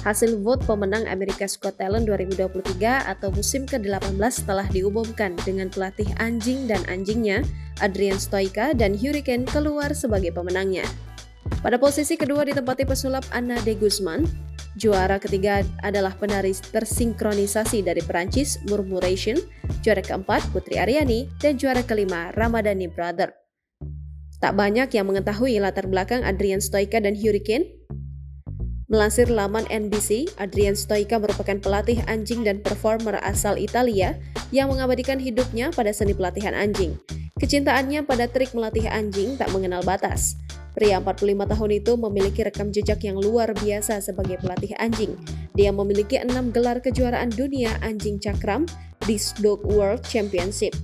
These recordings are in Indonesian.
hasil vote pemenang America's Got Talent 2023 atau musim ke-18 telah diumumkan dengan pelatih anjing dan anjingnya, Adrian Stoica dan Hurricane keluar sebagai pemenangnya. Pada posisi kedua ditempati pesulap Anna de Guzman, juara ketiga adalah penari tersinkronisasi dari Perancis, Murmuration, juara keempat Putri Aryani, dan juara kelima Ramadhani Brother. Tak banyak yang mengetahui latar belakang Adrian Stoica dan Hurricane. Melansir laman NBC, Adrian Stoica merupakan pelatih anjing dan performer asal Italia yang mengabadikan hidupnya pada seni pelatihan anjing. Kecintaannya pada trik melatih anjing tak mengenal batas. Pria 45 tahun itu memiliki rekam jejak yang luar biasa sebagai pelatih anjing. Dia memiliki 6 gelar kejuaraan dunia anjing cakram di Dog World Championship.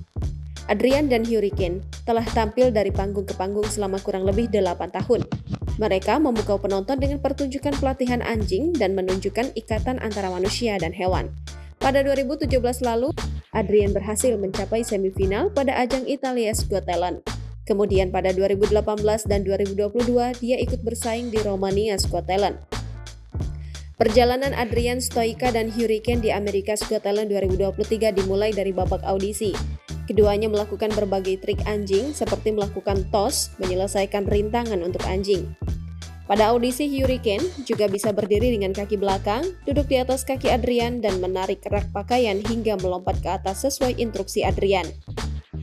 Adrian dan Hurricane telah tampil dari panggung ke panggung selama kurang lebih 8 tahun. Mereka memukau penonton dengan pertunjukan pelatihan anjing dan menunjukkan ikatan antara manusia dan hewan. Pada 2017 lalu, Adrian berhasil mencapai semifinal pada ajang Italia's Got Talent. Kemudian pada 2018 dan 2022, dia ikut bersaing di Romania's Got Talent. Perjalanan Adrian Stoica dan Hurricane di America's Got Talent 2023 dimulai dari babak audisi. Keduanya melakukan berbagai trik anjing seperti melakukan toss, menyelesaikan rintangan untuk anjing. Pada audisi, Hurricane juga bisa berdiri dengan kaki belakang, duduk di atas kaki Adrian, dan menarik rak pakaian hingga melompat ke atas sesuai instruksi Adrian.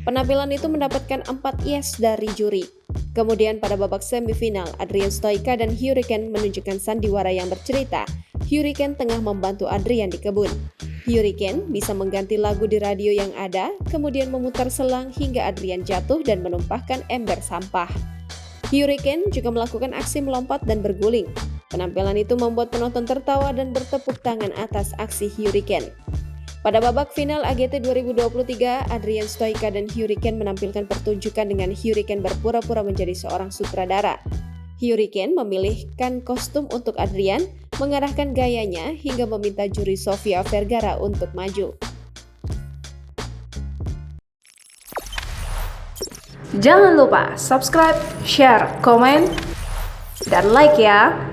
Penampilan itu mendapatkan 4 yes dari juri. Kemudian pada babak semifinal, Adrian Stoica dan Hurricane menunjukkan sandiwara yang bercerita. Hurricane tengah membantu Adrian di kebun. Hurricane bisa mengganti lagu di radio yang ada, kemudian memutar selang hingga Adrian jatuh dan menumpahkan ember sampah. Hurricane juga melakukan aksi melompat dan berguling. Penampilan itu membuat penonton tertawa dan bertepuk tangan atas aksi Hurricane. Pada babak final AGT 2023, Adrian Stoica dan Hurricane menampilkan pertunjukan dengan Hurricane berpura-pura menjadi seorang sutradara. Hurricane memilihkan kostum untuk Adrian, mengarahkan gayanya hingga meminta juri Sofia Vergara untuk maju. Jangan lupa subscribe, share, komen, dan like ya!